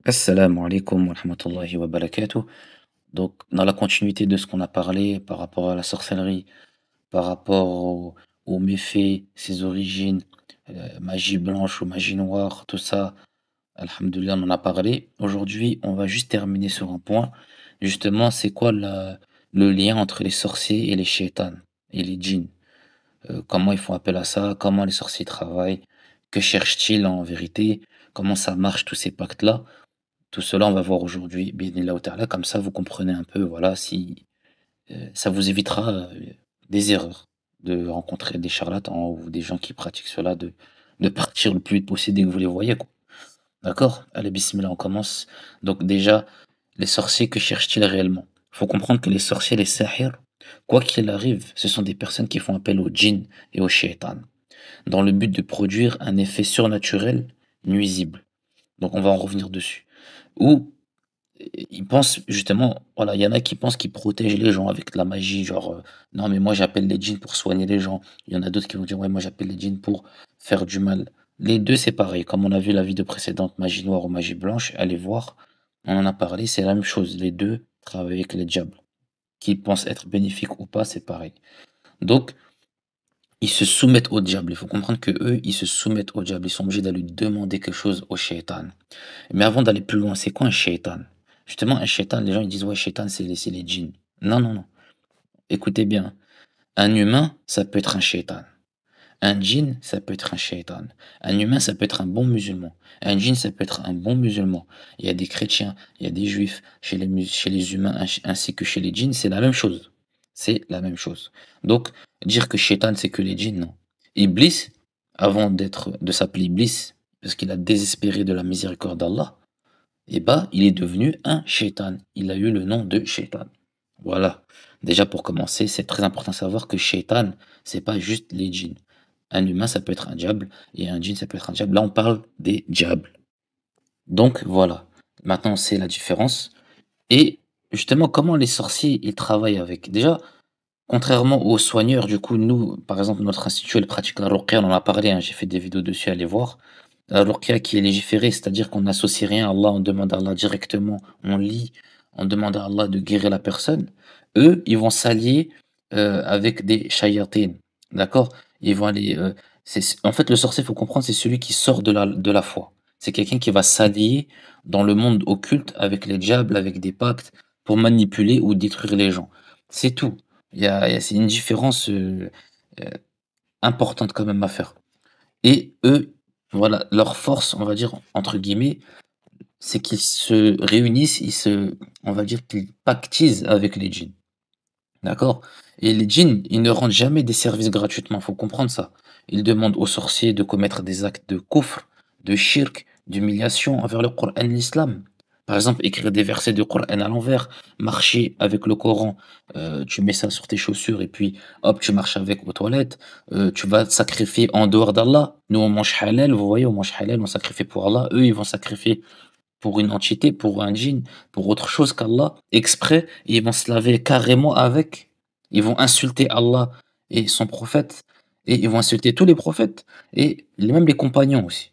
Assalamu alaikum wa rahmatullahi wa barakatuh. Donc, dans la continuité de ce qu'on a parlé par rapport à la sorcellerie, par rapport aux méfaits, ses origines, magie blanche ou magie noire, tout ça, alhamdoulilah, on en a parlé. Aujourd'hui, on va juste terminer sur un point. Justement, c'est quoi le lien entre les sorciers et les shaitans et les djinns? Comment ils font appel à ça? Comment les sorciers travaillent? Que cherchent-ils en vérité? Comment ça marche, tous ces pactes-là? Tout cela, on va voir aujourd'hui, bi'idhnillah ta'ala, comme ça vous comprenez un peu, voilà, si ça vous évitera des erreurs, de rencontrer des charlatans ou des gens qui pratiquent cela, de partir le plus vite possible dès que vous les voyez, quoi. D'accord? Allez, bismillah, on commence. Donc, déjà, les sorciers, que cherchent-ils réellement? Il faut comprendre que les sorciers, les sahirs, quoi qu'il arrive, ce sont des personnes qui font appel aux djinns et aux shaitan, dans le but de produire un effet surnaturel nuisible. Donc, on va en revenir dessus. Ou ils pensent justement, voilà, il y en a qui pensent qu'ils protègent les gens avec de la magie, genre, non mais moi j'appelle les djinns pour soigner les gens. Il y en a d'autres qui vont dire: «Ouais, moi j'appelle les djinns pour faire du mal». Les 2 c'est pareil, comme on a vu la vidéo précédente, magie noire ou magie blanche, allez voir, on en a parlé, c'est la même chose. Les 2 travaillent avec les diables. Qu'ils pensent être bénéfiques ou pas, c'est pareil. Donc, ils se soumettent au diable. Il faut comprendre que eux ils se soumettent au diable. Ils sont obligés d'aller demander quelque chose au shaitan. Mais avant d'aller plus loin, c'est quoi un shaitan? Justement, un shaitan, les gens ils disent: «Ouais, shaitan, c'est les djinns». Non, non, non. Écoutez bien, un humain, ça peut être un shaitan. Un djinn, ça peut être un shaitan. Un humain, ça peut être un bon musulman. Un djinn, ça peut être un bon musulman. Il y a des chrétiens, il y a des juifs, chez les humains ainsi que chez les djinns, c'est la même chose. C'est la même chose. Donc, dire que shaitan, c'est que les djinns, non. Iblis, avant de s'appeler Iblis, parce qu'il a désespéré de la miséricorde d'Allah, et bah, il est devenu un shaitan. Il a eu le nom de shaitan. Voilà. Déjà pour commencer, c'est très important de savoir que shaitan, c'est pas juste les djinns. Un humain, ça peut être un diable, et un djinn, ça peut être un diable. Là, on parle des diables. Donc voilà. Maintenant, c'est la différence. Et justement, comment les sorciers, ils travaillent avec? Déjà, contrairement aux soigneurs, du coup, nous, par exemple, notre institut, elle pratique la ruqya, on en a parlé, hein, j'ai fait des vidéos dessus, allez voir. La ruqya qui est légiférée, c'est-à-dire qu'on n'associe rien à Allah, on demande à Allah directement, on lit, on demande à Allah de guérir la personne. Eux, ils vont s'allier avec des shayatin, d'accord? Ils vont aller. En fait, le sorcier, il faut comprendre, c'est celui qui sort de la foi. C'est quelqu'un qui va s'allier dans le monde occulte avec les diables, avec des pactes, pour manipuler ou détruire les gens. C'est tout. C'est une différence euh, importante quand même à faire. Et eux, voilà, leur force, on va dire, entre guillemets, c'est qu'ils se réunissent, on va dire qu'ils pactisent avec les djinns. D'accord? Et les djinns, ils ne rendent jamais des services gratuitement, faut comprendre ça. Ils demandent aux sorciers de commettre des actes de kufr, de shirk, d'humiliation envers le Coran et l'islam. Par exemple, écrire des versets de Coran à l'envers, marcher avec le Coran, tu mets ça sur tes chaussures et puis hop, tu marches avec aux toilettes. Tu vas te sacrifier en dehors d'Allah. Nous, on mange halal, vous voyez, on mange halal, on sacrifie pour Allah. Eux, ils vont sacrifier pour une entité, pour un djinn, pour autre chose qu'Allah, exprès, et ils vont se laver carrément avec. Ils vont insulter Allah et son prophète, et ils vont insulter tous les prophètes, et même les compagnons aussi.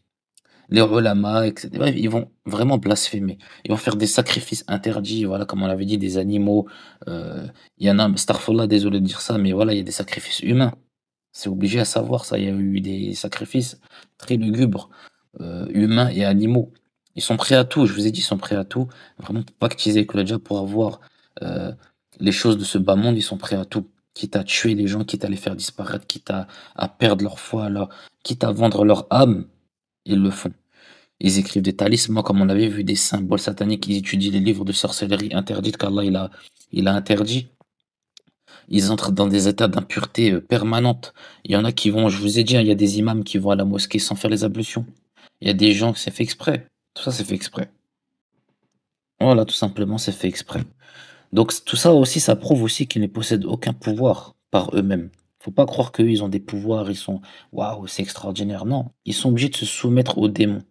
Les ulama, etc. Bref, ils vont vraiment blasphémer. Ils vont faire des sacrifices interdits, voilà, comme on l'avait dit, des animaux. Il y en a, astaghfirullah, désolé de dire ça, mais voilà, il y a des sacrifices humains. C'est obligé à savoir ça. Il y a eu des sacrifices très lugubres, humains et animaux. Ils sont prêts à tout, je vous ai dit, ils sont prêts à tout. Vraiment, pour pactiser avec le diable, pour avoir euh, les choses de ce bas monde, ils sont prêts à tout. Quitte à tuer les gens, quitte à les faire disparaître, quitte à perdre leur foi, quitte à vendre leur âme, ils le font. Ils écrivent des talismans, comme on avait vu, des symboles sataniques. Ils étudient les livres de sorcellerie interdites qu'Allah il a interdit. Ils entrent dans des états d'impureté permanente. Il y en a qui vont, je vous ai dit, hein, il y a des imams qui vont à la mosquée sans faire les ablutions. Il y a des gens que c'est fait exprès. Tout ça, c'est fait exprès. Voilà, tout simplement, c'est fait exprès. Donc, tout ça aussi, ça prouve aussi qu'ils ne possèdent aucun pouvoir par eux-mêmes. Faut pas croire qu'eux, ils ont des pouvoirs, ils sont waouh, c'est extraordinaire. Non, ils sont obligés de se soumettre aux démons,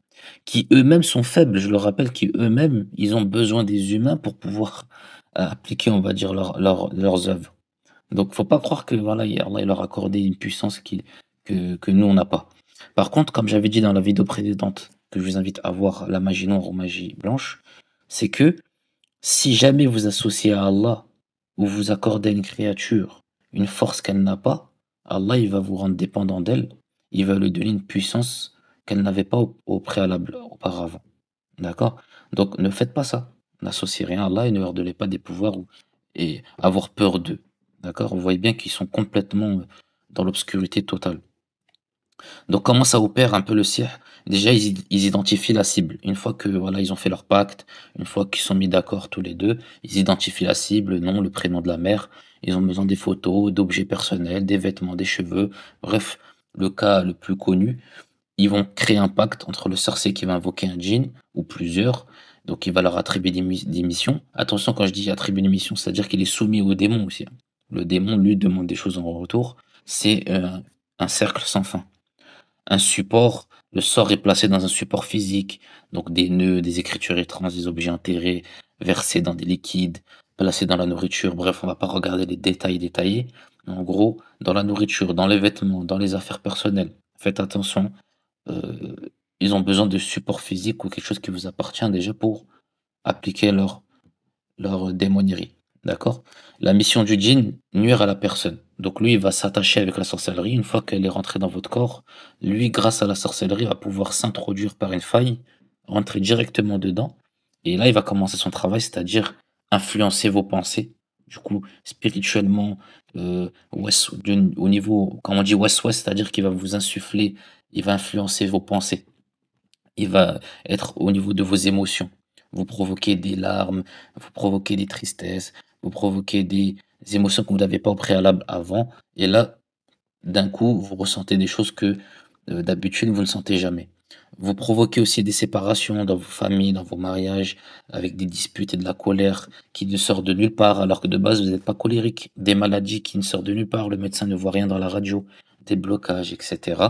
qui eux-mêmes sont faibles. Je le rappelle, qui eux-mêmes, ils ont besoin des humains pour pouvoir appliquer, on va dire, leurs œuvres. Donc, faut pas croire que voilà, Allah il leur a accordé une puissance que nous, on n'a pas. Par contre, comme j'avais dit dans la vidéo précédente, que je vous invite à voir la magie noire ou magie blanche, c'est que si jamais vous associez à Allah ou vous accordez à une créature une force qu'elle n'a pas, Allah il va vous rendre dépendant d'elle, il va lui donner une puissance qu'elle n'avait pas au préalable, auparavant. D'accord? Donc ne faites pas ça. N'associez rien à Allah et ne leur donnez pas des pouvoirs et avoir peur d'eux. D'accord? Vous voyez bien qu'ils sont complètement dans l'obscurité totale. Donc comment ça opère un peu le sihr? Déjà, ils identifient la cible. Une fois que voilà, ils ont fait leur pacte, une fois qu'ils sont mis d'accord tous les deux, ils identifient la cible, le nom, le prénom de la mère. Ils ont besoin des photos, d'objets personnels, des vêtements, des cheveux. Bref, le cas le plus connu, ils vont créer un pacte entre le sorcier qui va invoquer un djinn ou plusieurs. Donc il va leur attribuer des missions. Attention, quand je dis attribuer des missions, c'est-à-dire qu'il est soumis au démon aussi, hein. Le démon, lui, demande des choses en retour. C'est un cercle sans fin. Un support, le sort est placé dans un support physique, donc des nœuds, des écritures étranges, des objets enterrés, versés dans des liquides, placés dans la nourriture. Bref, on va pas regarder les détails détaillés. En gros, dans la nourriture, dans les vêtements, dans les affaires personnelles, faites attention. euh, Ils ont besoin de support physique ou quelque chose qui vous appartient déjà pour appliquer leur démonierie. D'accord? La mission du djinn, nuire à la personne. Donc lui, il va s'attacher avec la sorcellerie. Une fois qu'elle est rentrée dans votre corps, lui, grâce à la sorcellerie, va pouvoir s'introduire par une faille, rentrer directement dedans. Et là, il va commencer son travail, c'est-à-dire influencer vos pensées. Du coup, spirituellement, au niveau, comme on dit, ouest-ouest, c'est-à-dire qu'il va vous insuffler, il va influencer vos pensées. Il va être au niveau de vos émotions. Vous provoquez des larmes, vous provoquez des tristesses, vous provoquez des émotions que vous n'avez pas au préalable avant. Et là, d'un coup, vous ressentez des choses que d'habitude, vous ne sentez jamais. Vous provoquez aussi des séparations dans vos familles, dans vos mariages, avec des disputes et de la colère qui ne sortent de nulle part, alors que de base, vous n'êtes pas colérique. Des maladies qui ne sortent de nulle part, le médecin ne voit rien dans la radio, des blocages, etc.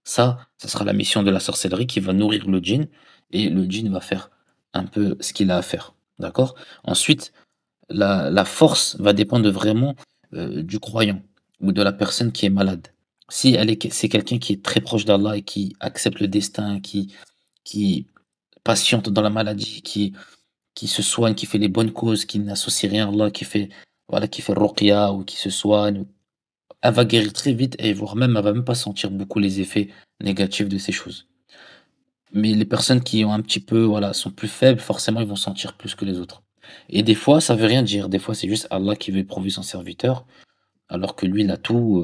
Ça sera la mission de la sorcellerie qui va nourrir le djinn, et le djinn va faire un peu ce qu'il a à faire. D'accord? Ensuite, la force va dépendre vraiment du croyant ou de la personne qui est malade. Si c'est quelqu'un qui est très proche d'Allah et qui accepte le destin, qui patiente dans la maladie, qui se soigne, qui fait les bonnes causes, qui n'associe rien à Allah, voilà, qui fait ruqya ou qui se soigne, elle va guérir très vite et voire même, elle va même pas sentir beaucoup les effets négatifs de ces choses. Mais les personnes qui ont un petit peu, voilà, sont plus faibles, forcément, ils vont sentir plus que les autres. Et des fois, ça veut rien dire. Des fois, c'est juste Allah qui veut éprouver son serviteur, alors que lui, il a tout,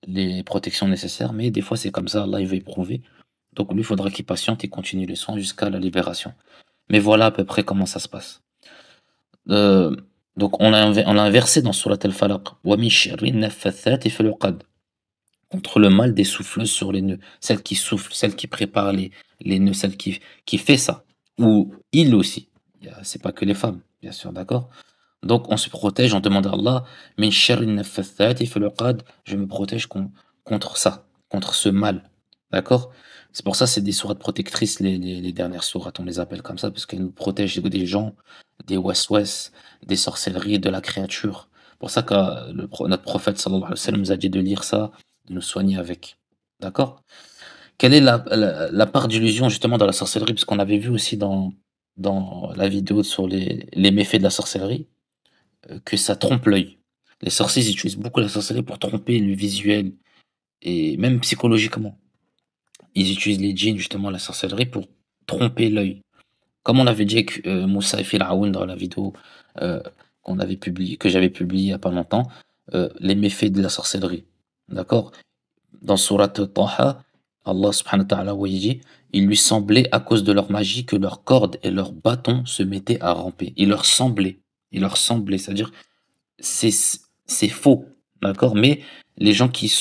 les protections nécessaires. Mais des fois, c'est comme ça, Allah, il veut éprouver. Donc lui, il faudra qu'il patiente et continue les soins jusqu'à la libération. Mais voilà à peu près comment ça se passe. Euh, donc on l'a inversé dans Surat Al-Falaq. Wa min sharri naffathati fil uqad. Contre le mal des souffleuses sur les nœuds. Celle qui souffle, celle qui prépare les nœuds, celle qui fait ça. Ou il aussi. C'est pas que les femmes, bien sûr, d'accord? Donc on se protège, on demande à Allah, min sharri naffathati fil uqad, je me protège contre ça, contre ce mal. D'accord? C'est pour ça c'est des sourates protectrices, les dernières sourates, on les appelle comme ça, parce qu'elles nous protègent des gens, des west des sorcelleries, de la créature. Pour ça que notre prophète sallallahu alayhi wa sallam nous a dit de lire ça, de nous soigner avec. D'accord? Quelle est la part d'illusion justement dans la sorcellerie? Parce qu'on avait vu aussi dans la vidéo sur les méfaits de la sorcellerie, que ça trompe l'œil. Les sorciers, ils utilisent beaucoup la sorcellerie pour tromper le visuel et même psychologiquement. Ils utilisent les djinns, justement, la sorcellerie pour tromper l'œil. Comme on avait dit avec Moussa et Pharaon dans la vidéo euh, que j'avais publiée il n'y a pas longtemps, les méfaits de la sorcellerie. D'accord? Dans Surat Taha, Allah subhanahu wa ta'ala où il dit, il lui semblait à cause de leur magie que leurs cordes et leurs bâtons se mettaient à ramper. Il leur semblait, c'est-à-dire c'est c'est faux, d'accord? Mais les gens qui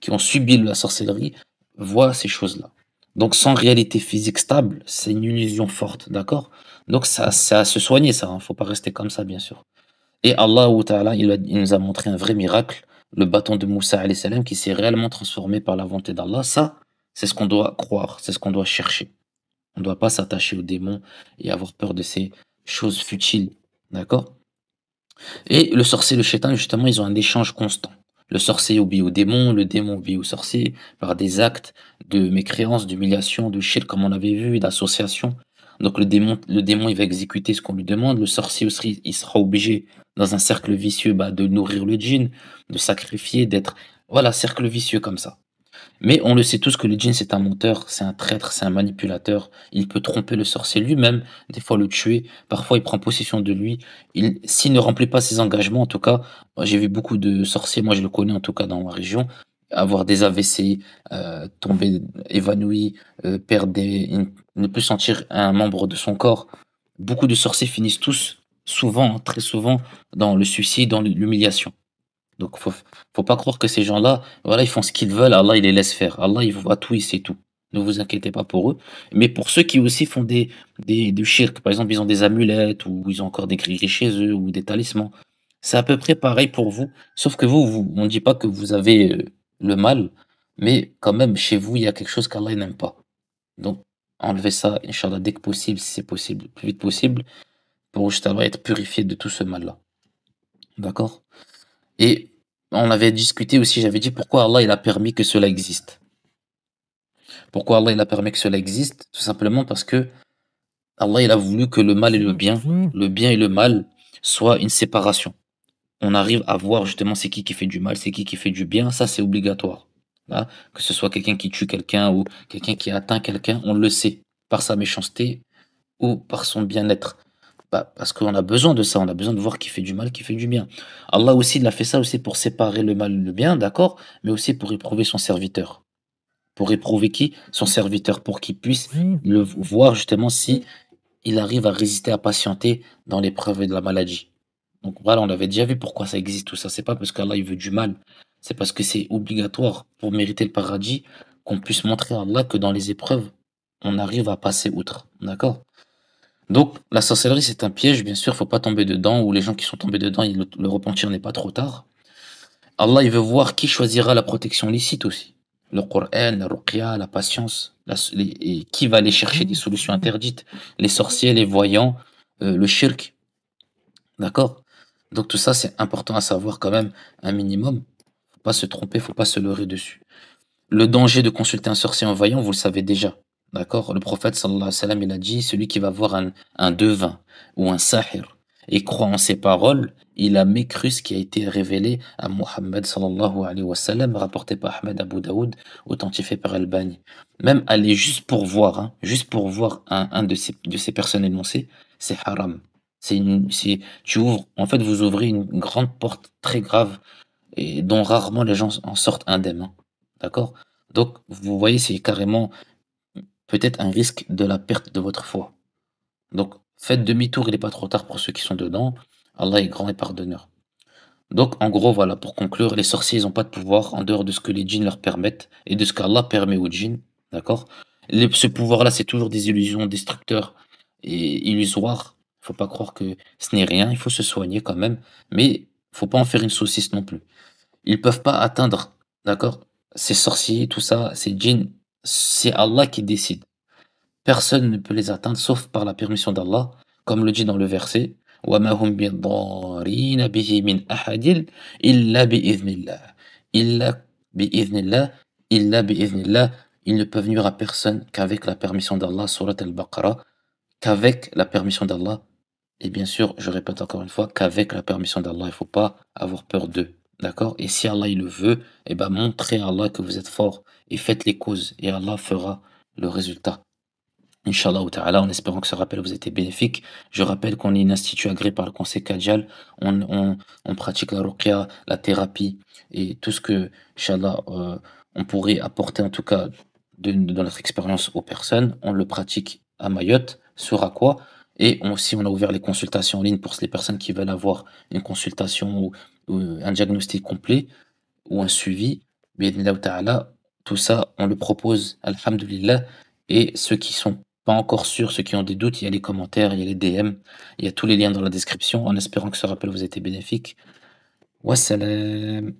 ont subi la sorcellerie voient ces choses-là. Donc sans réalité physique stable, c'est une illusion forte, d'accord? Donc ça c'est à se soigner ça, hein, faut pas rester comme ça bien sûr. Et Allah Ta'ala, il nous a montré un vrai miracle, le bâton de Moussa alayhi salam qui s'est réellement transformé par la volonté d'Allah. Ça, c'est ce qu'on doit croire, c'est ce qu'on doit chercher. On ne doit pas s'attacher aux démons et avoir peur de ces choses futiles, d'accord? Et le sorcier et le shaitan, justement, ils ont un échange constant. Le sorcier obéit au démon, le démon obéit au sorcier par des actes de mécréance, d'humiliation, de shirk comme on avait vu, d'association. Donc le démon, il va exécuter ce qu'on lui demande. Le sorcier aussi, il sera obligé, dans un cercle vicieux, bah, de nourrir le djinn, de sacrifier, d'être... Voilà, cercle vicieux comme ça. Mais on le sait tous que le djinn, c'est un menteur, c'est un traître, c'est un manipulateur. Il peut tromper le sorcier lui-même, des fois le tuer, parfois il prend possession de lui. S'il ne remplit pas ses engagements, en tout cas, moi, j'ai vu beaucoup de sorciers, moi je le connais en tout cas dans ma région, avoir des AVC, tomber évanoui, perdre ne plus sentir un membre de son corps. Beaucoup de sorciers finissent tous, souvent, hein, très souvent, dans le suicide, dans l'humiliation. Donc faut pas croire que ces gens-là, voilà, ils font ce qu'ils veulent, Allah il les laisse faire. Allah il voit tout, il sait tout. Ne vous inquiétez pas pour eux. Mais pour ceux qui aussi font du shirk, par exemple, ils ont des amulettes ou ils ont encore des gris chez eux ou des talismans. C'est à peu près pareil pour vous, sauf que on ne dit pas que vous avez le mal, mais quand même chez vous il y a quelque chose qu'Allah il n'aime pas. Donc enlevez ça, Inch'Allah, dès que possible, si c'est possible, le plus vite possible, pour justement être purifié de tout ce mal-là. D'accord? Et on avait discuté aussi, j'avais dit pourquoi Allah il a permis que cela existe. Pourquoi Allah il a permis que cela existe? Tout simplement parce que Allah il a voulu que le bien et le mal soient une séparation. On arrive à voir justement c'est qui fait du mal, c'est qui fait du bien, ça c'est obligatoire. Là, que ce soit quelqu'un qui tue quelqu'un ou quelqu'un qui atteint quelqu'un, on le sait par sa méchanceté ou par son bien-être. Bah, parce qu'on a besoin de ça, on a besoin de voir qui fait du mal, qui fait du bien. Allah aussi, il a fait ça aussi pour séparer le mal et le bien, d'accord, mais aussi pour éprouver son serviteur. Pour éprouver qui? Son serviteur, pour qu'il puisse le voir justement si il arrive à résister, à patienter dans l'épreuve de la maladie. Donc voilà, on avait déjà vu pourquoi ça existe tout ça. C'est pas parce qu'Allah il veut du mal, c'est parce que c'est obligatoire pour mériter le paradis qu'on puisse montrer à Allah que dans les épreuves, on arrive à passer outre. D'accord? Donc, la sorcellerie, c'est un piège, bien sûr, faut pas tomber dedans, ou les gens qui sont tombés dedans, le repentir n'est pas trop tard. Allah, il veut voir qui choisira la protection licite aussi. Le Coran, la ruqya, la patience, et qui va aller chercher des solutions interdites. Les sorciers, les voyants, le shirk, d'accord? Donc tout ça, c'est important à savoir quand même, un minimum. Faut pas se tromper, faut pas se leurrer dessus. Le danger de consulter un sorcier en voyant, vous le savez déjà. D'accord? Le prophète sallallahu alayhi wa sallam, il a dit, celui qui va voir un devin ou un sahir et croit en ses paroles, il a mécru ce qui a été révélé à Muhammad sallallahu alayhi wa sallam, rapporté par Ahmed Abu Daoud, authentifié par Al-Bani. Même aller juste pour voir, hein, juste pour voir un de ces personnes énoncées, c'est haram. Tu ouvres, en fait, vous ouvrez une grande porte très grave et dont rarement les gens en sortent indemnes, hein. D'accord? Donc, vous voyez, c'est carrément peut-être un risque de la perte de votre foi. Donc, faites demi-tour, il n'est pas trop tard pour ceux qui sont dedans. Allah est grand et pardonneur. Donc, en gros, voilà, pour conclure, les sorciers, ils n'ont pas de pouvoir en dehors de ce que les djinns leur permettent et de ce qu'Allah permet aux djinns. D'accord? Ce pouvoir-là, c'est toujours des illusions destructeurs et illusoires. Il faut pas croire que ce n'est rien, il faut se soigner quand même, mais faut pas en faire une saucisse non plus. Ils peuvent pas atteindre, d'accord? Ces sorciers, tout ça, ces djinns, c'est Allah qui décide. Personne ne peut les atteindre sauf par la permission d'Allah, comme le dit dans le verset وَمَا هُمْ بِضَارِّينَ بِهِ مِنْ أَحَدٍ إِلَّا بِإِذْنِ اللَّهِ إِلَّا بِإِذْنِ اللَّهِ إِلَّا بِإِذْنِ اللَّهِ. Ils ne peuvent nuire à personne qu'avec la permission d'Allah, surat al-Baqarah, qu'avec la permission d'Allah. Et bien sûr, je répète encore une fois, qu'avec la permission d'Allah, il ne faut pas avoir peur d'eux. D'accord? Et si Allah il le veut, eh ben montrez à Allah que vous êtes fort et faites les causes et Allah fera le résultat. Inch'Allah ta'ala, en espérant que ce rappel vous ait été bénéfique. Je rappelle qu'on est un institut agréé par le conseil Kajal. On pratique la ruqya, la thérapie et tout ce que, Inch'Allah, on pourrait apporter en tout cas de notre expérience aux personnes. On le pratique à Mayotte, sur Aqua. Et aussi, on a ouvert les consultations en ligne pour les personnes qui veulent avoir une consultation ou un diagnostic complet ou un suivi. Bi'idhnillah ta'ala, tout ça, on le propose, alhamdulillah. Et ceux qui sont pas encore sûrs, ceux qui ont des doutes, il y a les commentaires, il y a les DM, il y a tous les liens dans la description, en espérant que ce rappel vous ait été bénéfique. Wassalam.